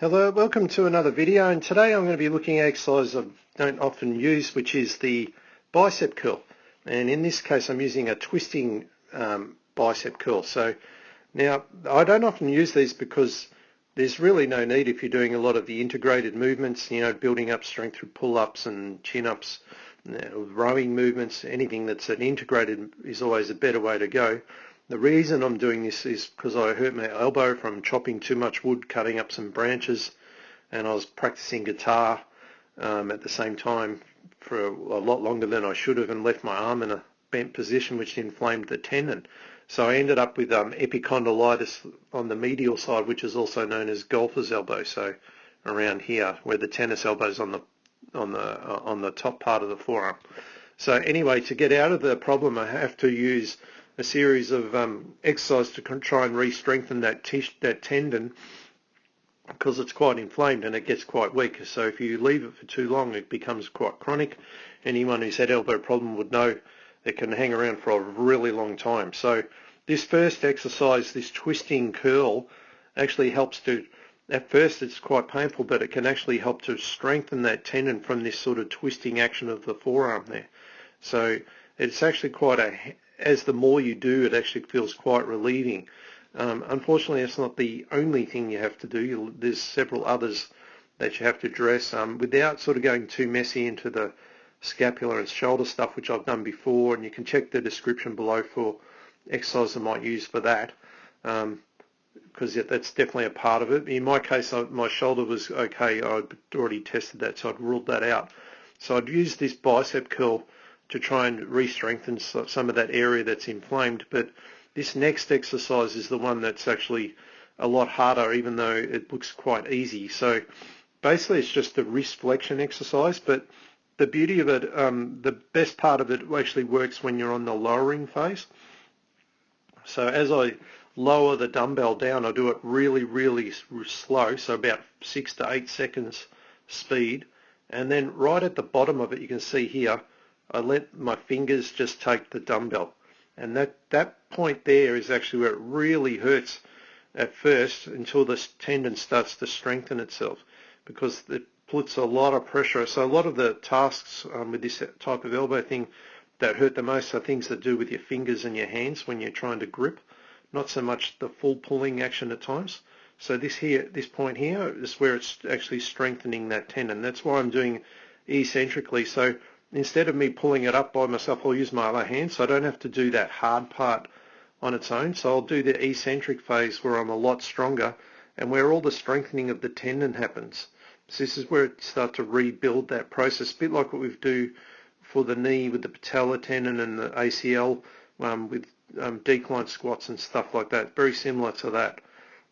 Hello, welcome to another video, and today I'm going to be looking at an exercise I don't often use, which is the bicep curl. And in this case I'm using a twisting bicep curl. So now I don't often use these because there's really no need if you're doing a lot of the integrated movements, building up strength through pull-ups and chin-ups, rowing movements. Anything that's an integrated is always a better way to go. The reason I'm doing this is because I hurt my elbow from chopping too much wood, cutting up some branches, and I was practicing guitar at the same time for a lot longer than I should have, and left my arm in a bent position, which inflamed the tendon. So I ended up with epicondylitis on the medial side, which is also known as golfer's elbow. So around here, where the tennis elbow is on the top part of the forearm. So anyway, to get out of the problem, I have to use a series of exercises to try and re-strengthen that tendon, because it's quite inflamed and it gets quite weak. So if you leave it for too long, it becomes quite chronic. Anyone who's had elbow problem would know it can hang around for a really long time. So this first exercise, this twisting curl, actually helps to, at first it's quite painful, but it can actually help to strengthen that tendon from this sort of twisting action of the forearm there. So it's actually quite as the more you do, it actually feels quite relieving. Unfortunately, it's not the only thing you have to do. There's several others that you have to address without sort of going too messy into the scapular and shoulder stuff, which I've done before, and you can check the description below for exercise I might use for that, because that's definitely a part of it. In my case, my shoulder was okay. I'd already tested that, so I'd ruled that out. So I'd use this bicep curl to try and re-strengthen some of that area that's inflamed. But this next exercise is the one that's actually a lot harder, even though it looks quite easy. So basically it's just a wrist flexion exercise, but the beauty of it, the best part of it actually works when you're on the lowering phase. So as I lower the dumbbell down, I do it really, really slow, so about 6 to 8 seconds speed. And then right at the bottom of it, you can see here, I let my fingers just take the dumbbell, and that point there is actually where it really hurts at first until the tendon starts to strengthen itself, because it puts a lot of pressure. So a lot of the tasks with this type of elbow thing that hurt the most are things that do with your fingers and your hands when you're trying to grip, not so much the full pulling action at times. So this point here is where it's actually strengthening that tendon. That's why I'm doing eccentrically. So instead of me pulling it up by myself, I'll use my other hand, so I don't have to do that hard part on its own. So I'll do the eccentric phase where I'm a lot stronger and where all the strengthening of the tendon happens. So this is where it starts to rebuild that process, a bit like what we do for the knee with the patella tendon and the ACL with decline squats and stuff like that. Very similar to that.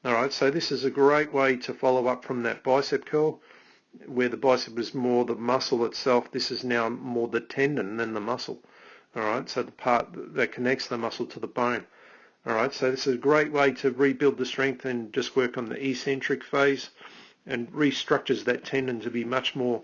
All right, so this is a great way to follow up from that bicep curl, where the bicep is more the muscle itself. This is now more the tendon than the muscle. All right, so the part that connects the muscle to the bone. All right, so this is a great way to rebuild the strength and just work on the eccentric phase, and restructures that tendon to be much more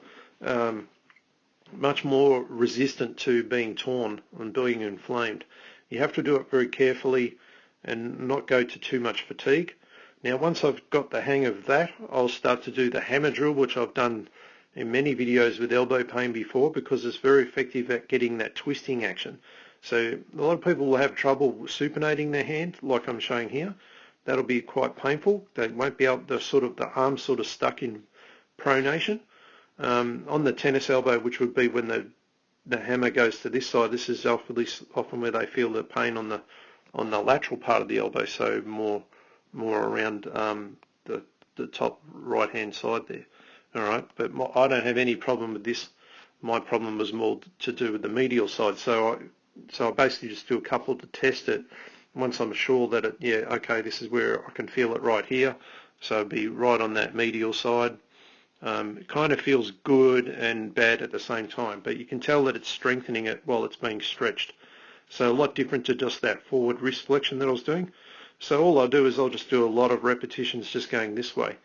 resistant to being torn and being inflamed. You have to do it very carefully and not go to too much fatigue. Now, once I've got the hang of that, I'll start to do the hammer drill, which I've done in many videos with elbow pain before, because it's very effective at getting that twisting action. So a lot of people will have trouble supinating their hand, like I'm showing here. That'll be quite painful. They won't be able to the arm sort of stuck in pronation. On the tennis elbow, which would be when the hammer goes to this side, this is often where they feel the pain on the lateral part of the elbow, so more around the top right hand side there. All right, but I don't have any problem with this. My problem was more to do with the medial side. So I basically just do a couple to test it. Once I'm sure that okay, this is where I can feel it right here, so it'd be right on that medial side. It kind of feels good and bad at the same time, but you can tell that it's strengthening it while it's being stretched. So a lot different to just that forward wrist flexion that I was doing. So all I'll do is I'll just do a lot of repetitions just going this way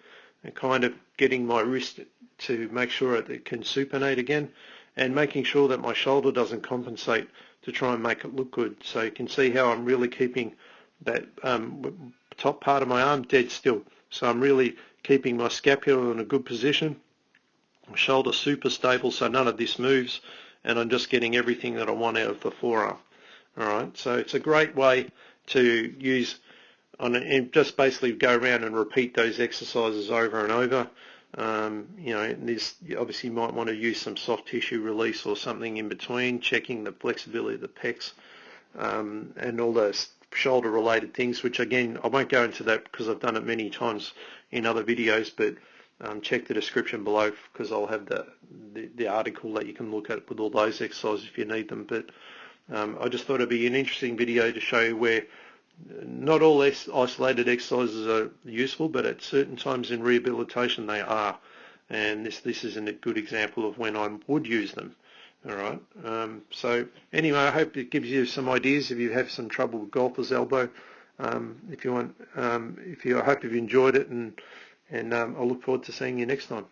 and kind of getting my wrist to make sure it can supinate again, and making sure that my shoulder doesn't compensate to try and make it look good. So you can see how I'm really keeping that top part of my arm dead still. So I'm really keeping my scapula in a good position, shoulder super stable so none of this moves, and I'm just getting everything that I want out of the forearm. Alright, so it's a great way to use and just basically go around and repeat those exercises over and over. You know, obviously you might want to use some soft tissue release or something in between, checking the flexibility of the pecs, and all those shoulder related things, which again I won't go into that because I've done it many times in other videos, but check the description below because I'll have the article that you can look at with all those exercises if you need them. But I just thought it'd be an interesting video to show you where not all isolated exercises are useful, but at certain times in rehabilitation they are, and this is a good example of when I would use them. All right. So anyway, I hope it gives you some ideas if you have some trouble with golfer's elbow. If you want, I hope you've enjoyed it, and I'll look forward to seeing you next time.